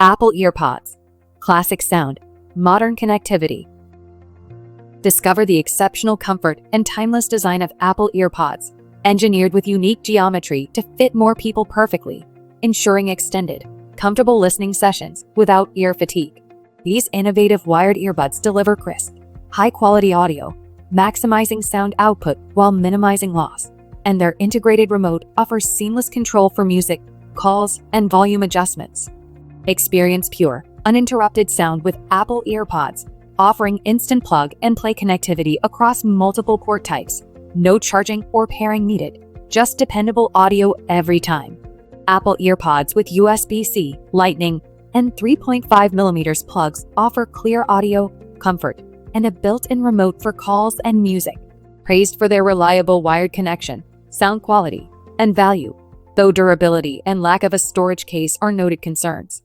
Apple EarPods. Classic sound, modern connectivity. Discover the exceptional comfort and timeless design of Apple EarPods, engineered with unique geometry to fit more people perfectly, ensuring extended, comfortable listening sessions without ear fatigue. These innovative wired earbuds deliver crisp, high-quality audio, maximizing sound output while minimizing loss, and their integrated remote offers seamless control for music, calls, and volume adjustments. Experience pure, uninterrupted sound with Apple EarPods, offering instant plug-and-play connectivity across multiple port types. No charging or pairing needed, just dependable audio every time. Apple EarPods with USB-C, Lightning, and 3.5mm plugs offer clear audio, comfort, and a built-in remote for calls and music. Praised for their reliable wired connection, sound quality, and value, though durability and lack of a storage case are noted concerns.